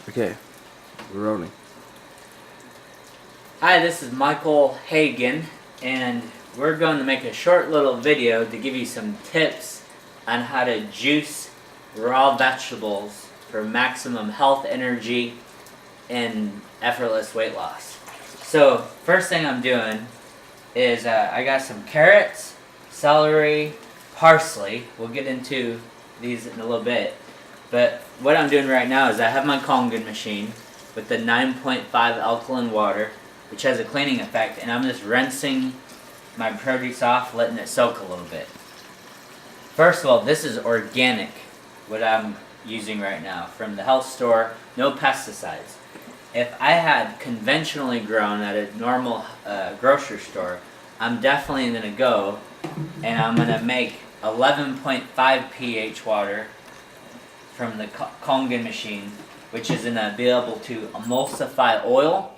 Okay, we're rolling. Hi, this is Michael Hagen, and we're going to make a short little video to give you some tips on how to juice raw vegetables for maximum health, energy, and effortless weight loss. So, first thing I'm doing is I got some carrots, celery, parsley. We'll get into these in a little bit. But what I'm doing right now is I have my Kangen machine with the 9.5 alkaline water, which has a cleaning effect, and I'm just rinsing my produce off, letting it soak a little bit. First of all, this is organic, what I'm using right now, from the health store, no pesticides. If I had conventionally grown at a normal grocery store, I'm definitely going to go and I'm going to make 11.5 pH water from the Kangen machine, which is going to be able to emulsify oil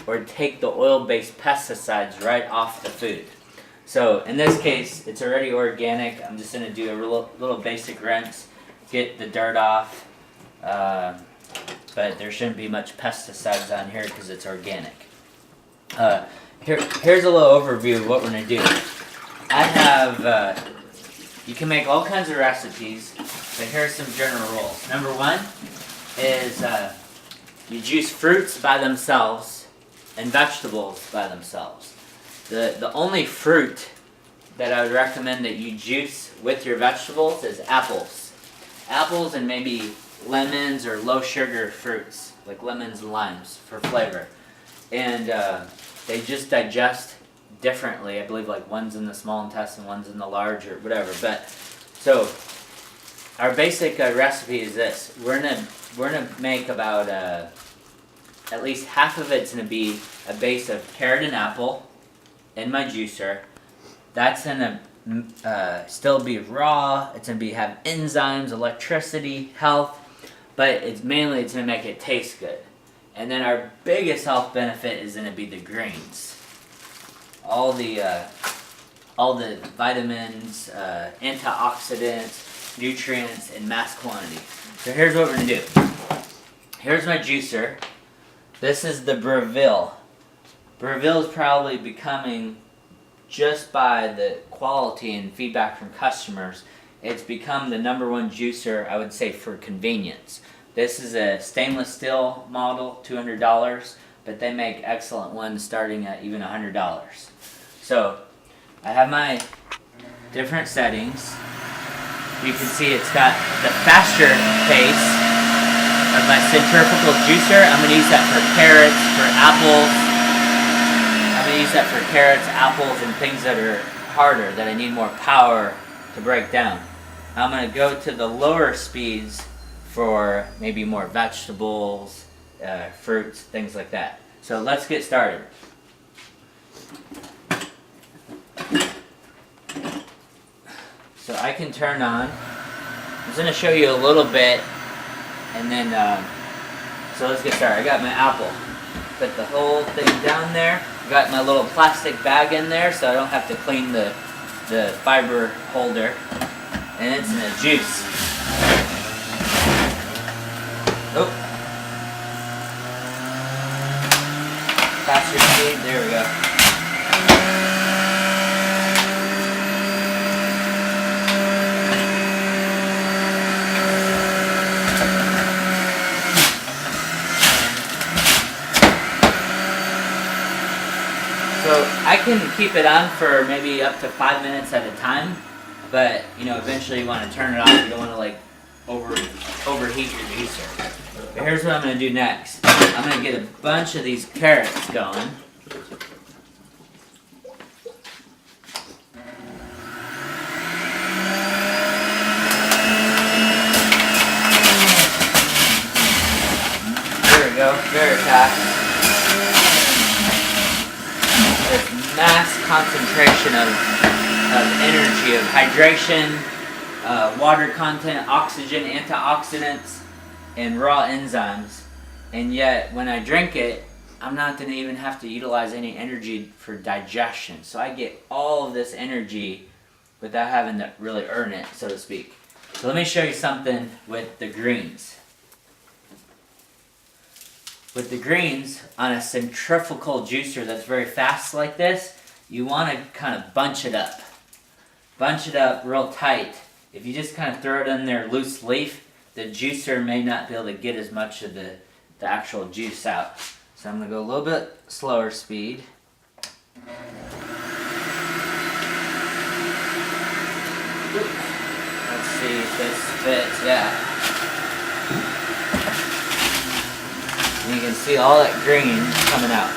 or take the oil-based pesticides right off the food. So in this case, it's already organic. I'm just going to do a little basic rinse, get the dirt off, but there shouldn't be much pesticides on here because it's organic. Here's a little overview of what we're going to do. I have, you can make all kinds of recipes, but here's some general rules. Number one is you juice fruits by themselves and vegetables by themselves. The only fruit that I would recommend that you juice with your vegetables is apples. Apples and maybe lemons or low sugar fruits, like lemons and limes for flavor. And they just digest differently. I believe like one's in the small intestine, one's in the large or whatever. But so our basic recipe is this. We're gonna make about at least half of it's gonna be a base of carrot and apple in my juicer. That's gonna still be raw. It's gonna have enzymes, electricity, health, but it's gonna make it taste good. And then our biggest health benefit is gonna be the greens. All the vitamins, antioxidants, nutrients in mass quantity. So here's what we're gonna do. Here's my juicer. This is the Breville. Breville is probably becoming, just by the quality and feedback from customers, it's become the #1 juicer, I would say, for convenience. This is a stainless steel model, $200, but they make excellent ones starting at even $100. So I have my different settings. You can see it's got the faster pace of my centrifugal juicer. I'm going to use that for carrots, for apples. I'm going to use that for carrots, apples, and things that are harder, that I need more power to break down. I'm going to go to the lower speeds for maybe more vegetables, fruits, things like that. So let's get started. So I can turn on. I'm just going to show you a little bit, and then, so let's get started. I got my apple. Put the whole thing down there. Got my little plastic bag in there so I don't have to clean the fiber holder. And it's in a juice. Oh. Faster speed, there we go. So I can keep it on for maybe up to 5 minutes at a time, but eventually you want to turn it off. You don't want to like overheat your juicer. But here's what I'm going to do next. I'm going to get a bunch of these carrots going. There we go, very fast. This mass concentration of energy, of hydration, water content, oxygen, antioxidants, and raw enzymes. And yet, when I drink it, I'm not going to even have to utilize any energy for digestion. So I get all of this energy without having to really earn it, so to speak. So let me show you something with the greens. with the greens, on a centrifugal juicer that's very fast like this, you want to kind of bunch it up. Bunch it up real tight. If you just kind of throw it in there loose leaf, the juicer may not be able to get as much of the actual juice out. So I'm going to go a little bit slower speed. Let's see if this fits. Yeah. And you can see all that green coming out.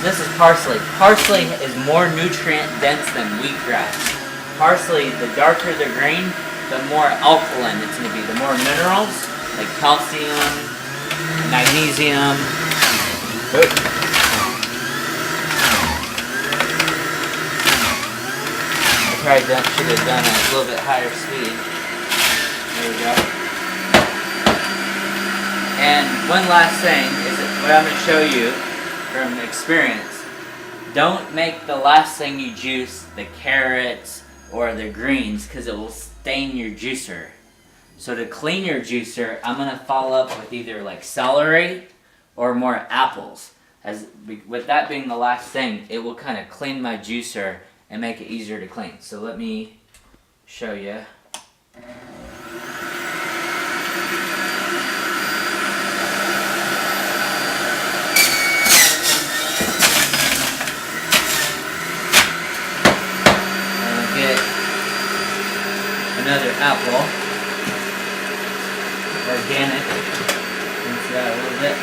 This is parsley. Parsley is more nutrient dense than wheatgrass. Parsley, the darker the green, the more alkaline it's going to be. The more minerals, like calcium, magnesium. I probably should have done it a little bit higher speed. There we go. And one last thing is what I'm going to show you from experience. Don't make the last thing you juice the carrots or the greens, because it will stain your juicer. So to clean your juicer, I'm going to follow up with either like celery or more apples. With that being the last thing, it will kind of clean my juicer and make it easier to clean. So let me show you. Another apple, organic, rinse that a little bit.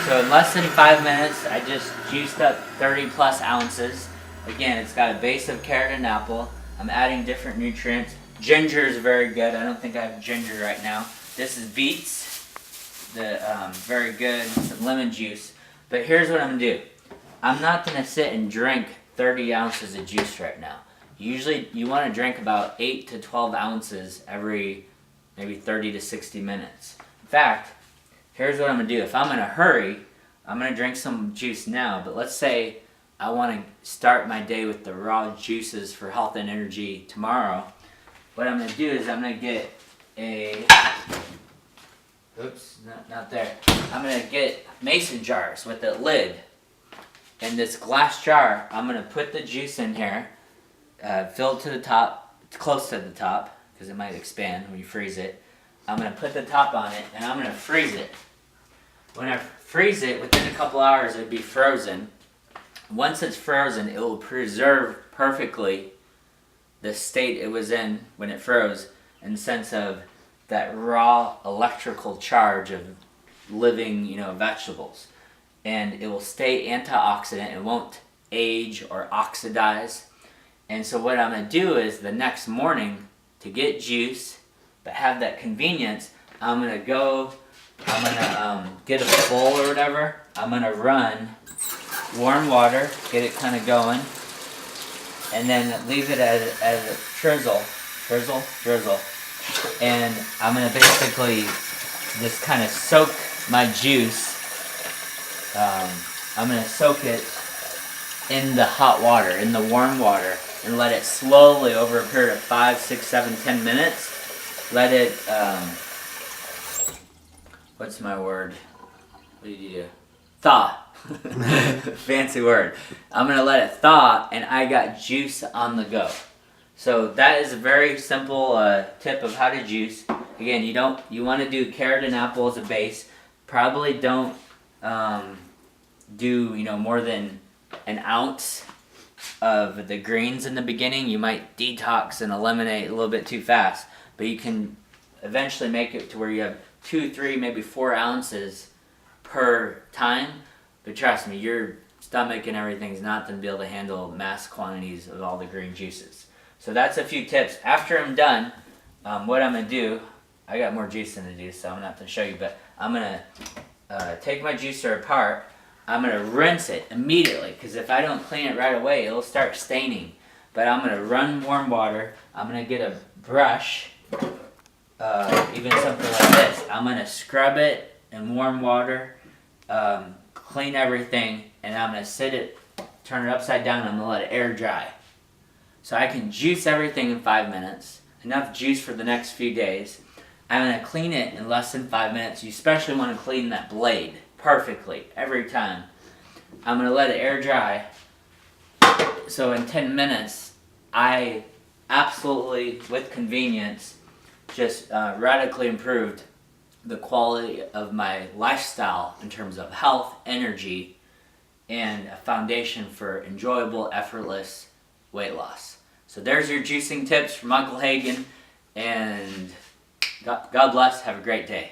So in less than 5 minutes, I just juiced up 30 plus ounces. Again, it's got a base of carrot and apple. I'm adding different nutrients. Ginger is very good. I don't think I have ginger right now. This is beets. Very good, some lemon juice. But here's what I'm going to do. I'm not going to sit and drink 30 ounces of juice right now. Usually you want to drink about 8 to 12 ounces every maybe 30 to 60 minutes. In fact, here's what I'm going to do. If I'm in a hurry, I'm going to drink some juice now. But let's say I want to start my day with the raw juices for health and energy tomorrow. What I'm going to do is I'm going to get a... Oops, not there. I'm going to get mason jars with a lid. In this glass jar, I'm going to put the juice in here, fill it to the top, close to the top, because it might expand when you freeze it. I'm going to put the top on it, and I'm going to freeze it. When I freeze it, within a couple hours, it'll be frozen. Once it's frozen, it will preserve perfectly the state it was in when it froze, in the sense of that raw electrical charge of living, vegetables. And it will stay antioxidant. It won't age or oxidize. And so what I'm going to do is the next morning, to get juice, but have that convenience, I'm going to get a bowl or whatever. I'm going to run warm water, get it kind of going, and then leave it as a drizzle. And I'm going to basically just kind of soak my juice. I'm going to soak it in the hot water, in the warm water, and let it slowly, over a period of 5, 6, 7, 10 minutes, let it, what's my word? What do you do? Thaw. Fancy word. I'm going to let it thaw, and I got juice on the go. So that is a very simple tip of how to juice. Again, you want to do carrot and apple as a base. Probably don't do more than an ounce of the greens in the beginning. You might detox and eliminate a little bit too fast, but you can eventually make it to where you have 2, 3, maybe 4 ounces per time. But trust me, your stomach and everything is not going to be able to handle mass quantities of all the green juices. So that's a few tips. After I'm done, what I'm going to do, I got more juicing to do, so I'm not going to show you, but I'm going to take my juicer apart. I'm going to rinse it immediately, because if I don't clean it right away, it'll start staining. But I'm going to run warm water. I'm going to get a brush, even something like this. I'm going to scrub it in warm water, clean everything, and I'm going to sit it turn it upside down, and I'm gonna let it air dry. So I can juice everything in 5 minutes, enough juice for the next few days. I'm gonna clean it in less than 5 minutes. You especially wanna clean that blade perfectly, every time. I'm gonna let it air dry. So in 10 minutes, I absolutely, with convenience, just radically improved the quality of my lifestyle in terms of health, energy, and a foundation for enjoyable, effortless weight loss. So there's your juicing tips from Uncle Hagen, and God bless. Have a great day.